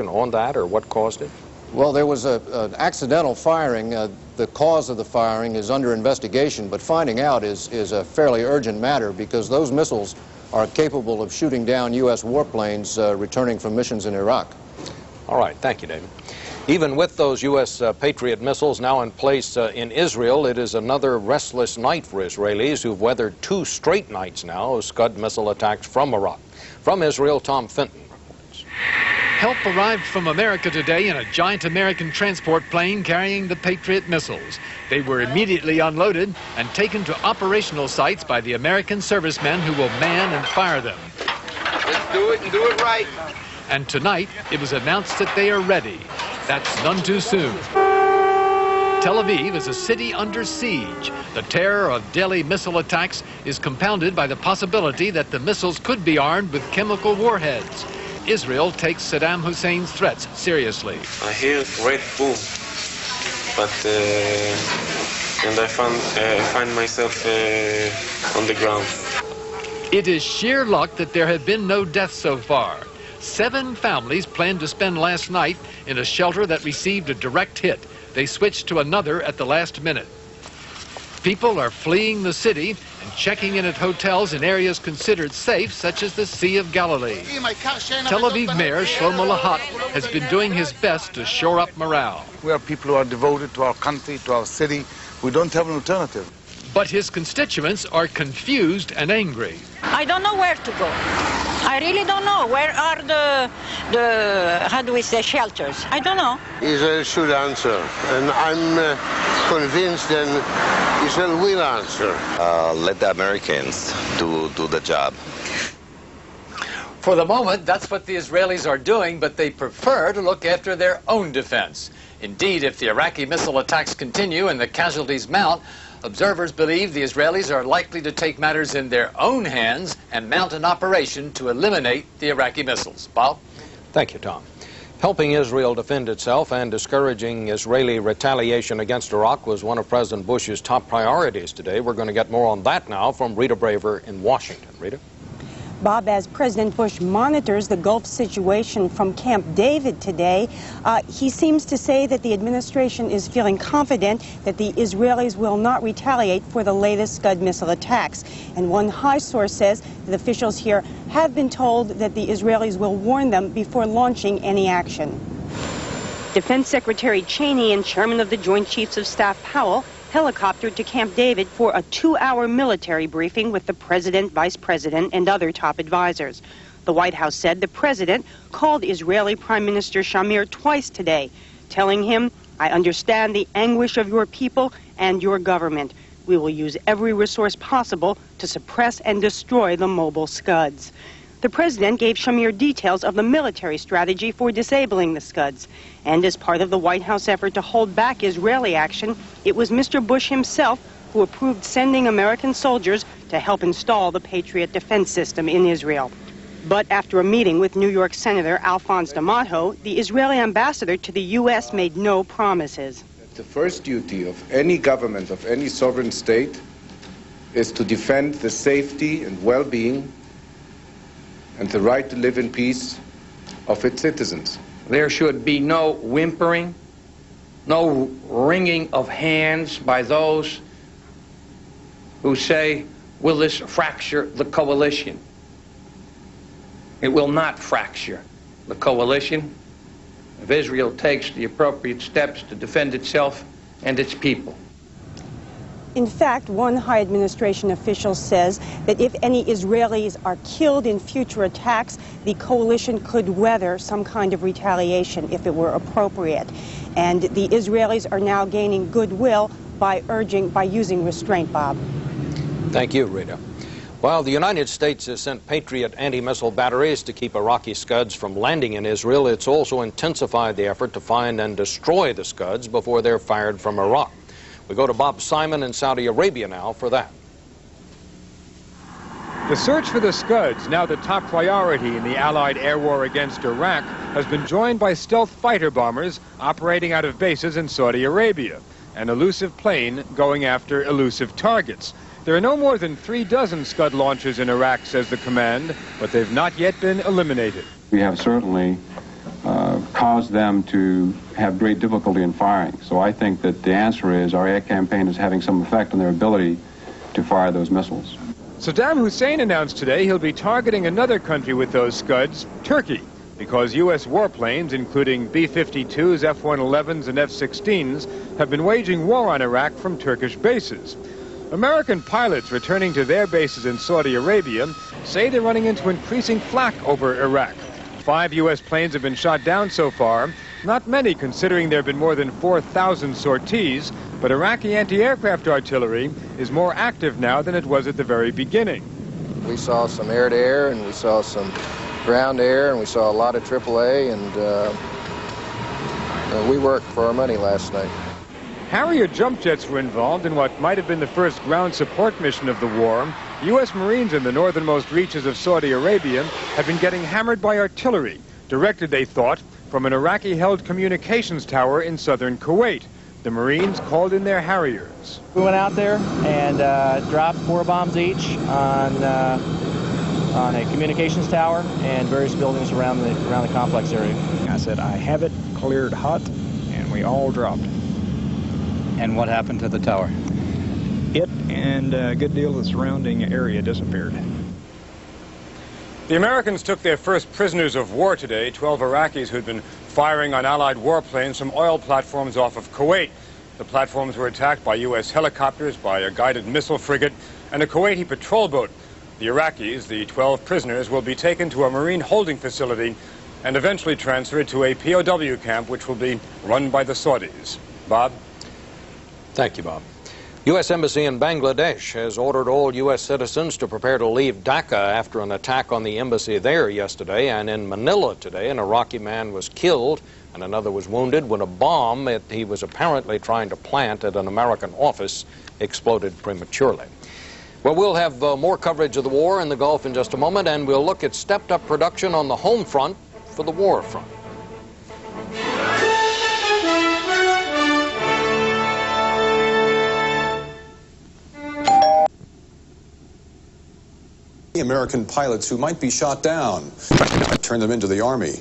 on that, or what caused it? Well, there was an accidental firing. The cause of the firing is under investigation, but finding out is a fairly urgent matter because those missiles are capable of shooting down U.S. warplanes returning from missions in Iraq. All right, thank you, David. Even with those U.S. Patriot missiles now in place in Israel, it is another restless night for Israelis who've weathered 2 straight nights now of Scud missile attacks from Iraq. From Israel, Tom Fenton reports. Help arrived from America today in a giant American transport plane carrying the Patriot missiles. They were immediately unloaded and taken to operational sites by the American servicemen who will man and fire them. Let's do it and do it right. And tonight, it was announced that they are ready. That's none too soon. Tel Aviv is a city under siege. The terror of daily missile attacks is compounded by the possibility that the missiles could be armed with chemical warheads. Israel takes Saddam Hussein's threats seriously. I hear great boom, but and I find myself on the ground. It is sheer luck that there have been no deaths so far. 7 families planned to spend last night in a shelter that received a direct hit. They switched to another at the last minute. People are fleeing the city and checking in at hotels in areas considered safe, such as the Sea of Galilee. Tel Aviv Mayor Shlomo Lahat has been doing his best to shore up morale. We are people who are devoted to our country, to our city. We don't have an alternative. But his constituents are confused and angry. I don't know where to go. I really don't know. Where are the how do we say, shelters? I don't know. Israel should answer, and I'm convinced that Israel will answer. Let the Americans do the job. For the moment, that's what the Israelis are doing, but they prefer to look after their own defense. Indeed, if the Iraqi missile attacks continue and the casualties mount, observers believe the Israelis are likely to take matters in their own hands and mount an operation to eliminate the Iraqi missiles. Bob? Thank you, Tom. Helping Israel defend itself and discouraging Israeli retaliation against Iraq was one of President Bush's top priorities today. We're going to get more on that now from Rita Braver in Washington. Rita? Bob, as President Bush monitors the Gulf situation from Camp David today, he seems to say that the administration is feeling confident that the Israelis will not retaliate for the latest Scud missile attacks. And one high source says that officials here have been told that the Israelis will warn them before launching any action. Defense Secretary Cheney and Chairman of the Joint Chiefs of Staff Powell helicoptered to Camp David for a 2-hour military briefing with the president, vice president, and other top advisors. The White House said the president called Israeli Prime Minister Shamir twice today, telling him, "I understand the anguish of your people and your government. We will use every resource possible to suppress and destroy the mobile Scuds." The president gave Shamir details of the military strategy for disabling the Scuds. And as part of the White House effort to hold back Israeli action, it was Mr. Bush himself who approved sending American soldiers to help install the Patriot defense system in Israel. But after a meeting with New York Senator Alphonse D'Amato, the Israeli ambassador to the U.S. made no promises. The first duty of any government, of any sovereign state, is to defend the safety and well-being and the right to live in peace of its citizens. There should be no whimpering, no wringing of hands by those who say, will this fracture the coalition? It will not fracture the coalition if Israel takes the appropriate steps to defend itself and its people. In fact, one high administration official says that if any Israelis are killed in future attacks, the coalition could weather some kind of retaliation if it were appropriate. And the Israelis are now gaining goodwill by using restraint, Bob. Thank you, Rita. While the United States has sent Patriot anti-missile batteries to keep Iraqi Scuds from landing in Israel, it's also intensified the effort to find and destroy the Scuds before they're fired from Iraq. We go to Bob Simon in Saudi Arabia now for that. The search for the Scuds, now the top priority in the Allied air war against Iraq, has been joined by stealth fighter bombers operating out of bases in Saudi Arabia, an elusive plane going after elusive targets. There are no more than 36 Scud launches in Iraq, says the command, but they've not yet been eliminated. We have certainly caused them to have great difficulty in firing. So I think that the answer is our air campaign is having some effect on their ability to fire those missiles. Saddam Hussein announced today he'll be targeting another country with those Scuds, Turkey, because U.S. warplanes, including B-52s, F-111s, and F-16s, have been waging war on Iraq from Turkish bases. American pilots returning to their bases in Saudi Arabia say they're running into increasing flak over Iraq. 5 U.S. planes have been shot down so far, not many considering there have been more than 4,000 sorties, but Iraqi anti-aircraft artillery is more active now than it was at the very beginning. We saw some air-to-air, and we saw some ground-air, and we saw a lot of AAA, and we worked for our money last night. Harrier jump jets were involved in what might have been the first ground support mission of the war. U.S. Marines in the northernmost reaches of Saudi Arabia have been getting hammered by artillery, directed, they thought, from an Iraqi-held communications tower in southern Kuwait. The Marines called in their Harriers. We went out there and dropped 4 bombs each on a communications tower and various buildings around the complex area. I said, I have it cleared hot, and we all dropped. And what happened to the tower? It and a good deal of the surrounding area disappeared. The Americans took their first prisoners of war today, 12 Iraqis who'd been firing on Allied warplanes from oil platforms off of Kuwait. The platforms were attacked by U.S. helicopters, by a guided missile frigate, and a Kuwaiti patrol boat. The Iraqis, the 12 prisoners, will be taken to a Marine holding facility and eventually transferred to a POW camp, which will be run by the Saudis. Bob? Thank you, Bob. U.S. Embassy in Bangladesh has ordered all U.S. citizens to prepare to leave Dhaka after an attack on the embassy there yesterday. And in Manila today, an Iraqi man was killed and another was wounded when a bomb that he was apparently trying to plant at an American office exploded prematurely. Well, we'll have more coverage of the war in the Gulf in just a moment, and we'll look at stepped-up production on the home front for the war front. American pilots who might be shot down, turn them into the Army.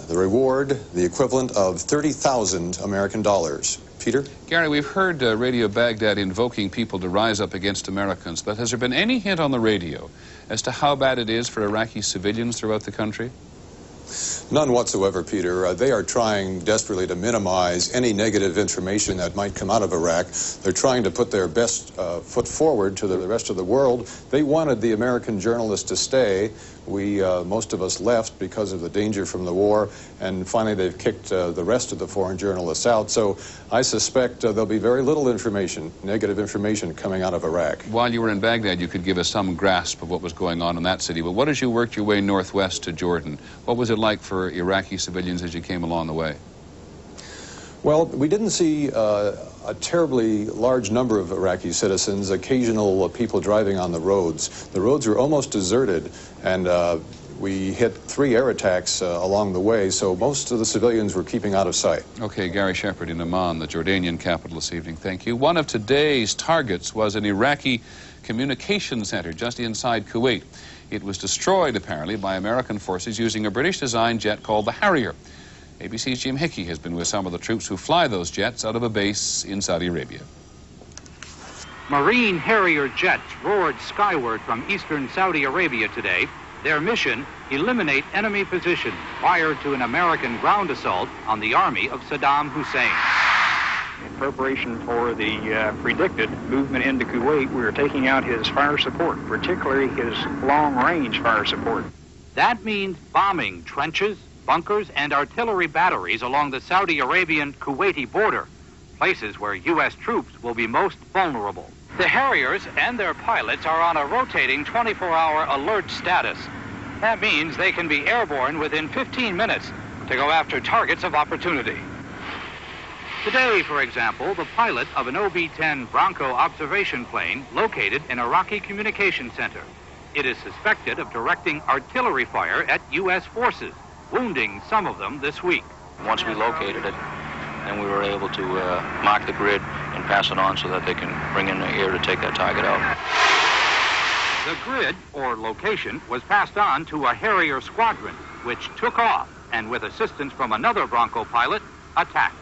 The reward, the equivalent of 30,000 American dollars. Peter? Gary, we've heard Radio Baghdad invoking people to rise up against Americans, but has there been any hint on the radio as to how bad it is for Iraqi civilians throughout the country? None whatsoever, Peter. They are trying desperately to minimize any negative information that might come out of Iraq. They're trying to put their best foot forward to the rest of the world. They wanted the American journalists to stay. Most of us left because of the danger from the war, and finally they've kicked the rest of the foreign journalists out. So I suspect there'll be very little information, negative information, coming out of Iraq. While you were in Baghdad, you could give us some grasp of what was going on in that city. But what as you worked your way northwest to Jordan? What was it like for Iraqi civilians as you came along the way? Well, we didn't see a terribly large number of Iraqi citizens, occasional people driving on the roads. The roads were almost deserted, and we hit 3 air attacks along the way, so most of the civilians were keeping out of sight. Okay, Gary Shepard in Amman, the Jordanian capital this evening. Thank you. One of today's targets was an Iraqi communication center just inside Kuwait. It was destroyed, apparently, by American forces using a British-designed jet called the Harrier. ABC's Jim Hickey has been with some of the troops who fly those jets out of a base in Saudi Arabia. Marine Harrier jets roared skyward from eastern Saudi Arabia today. Their mission, eliminate enemy positions prior to an American ground assault on the army of Saddam Hussein. In preparation for the predicted movement into Kuwait, we are taking out his fire support, particularly his long-range fire support. That means bombing trenches, bunkers, and artillery batteries along the Saudi Arabian-Kuwaiti border, places where U.S. troops will be most vulnerable. The Harriers and their pilots are on a rotating 24-hour alert status. That means they can be airborne within 15 minutes to go after targets of opportunity. Today, for example, the pilot of an OB-10 Bronco observation plane located in Iraqi Communication Center. It is suspected of directing artillery fire at U.S. forces, wounding some of them this week. Once we located it, then we were able to mark the grid and pass it on so that they can bring in the air to take that target out. The grid, or location, was passed on to a Harrier squadron, which took off and with assistance from another Bronco pilot, attacked.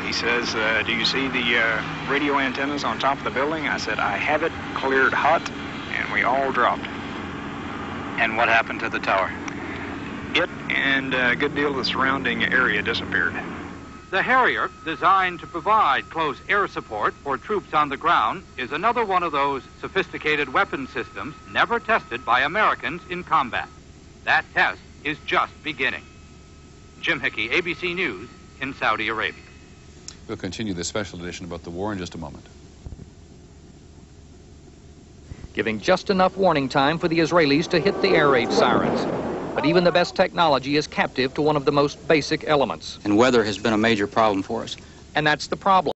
He says, do you see the radio antennas on top of the building? I said, I have it cleared hot, and we all dropped. And what happened to the tower? It and a good deal of the surrounding area disappeared. The Harrier, designed to provide close air support for troops on the ground, is another one of those sophisticated weapon systems never tested by Americans in combat. That test is just beginning. Jim Hickey, ABC News, in Saudi Arabia. We'll continue this special edition about the war in just a moment. Giving just enough warning time for the Israelis to hit the air raid sirens. But even the best technology is captive to one of the most basic elements. And weather has been a major problem for us. And that's the problem.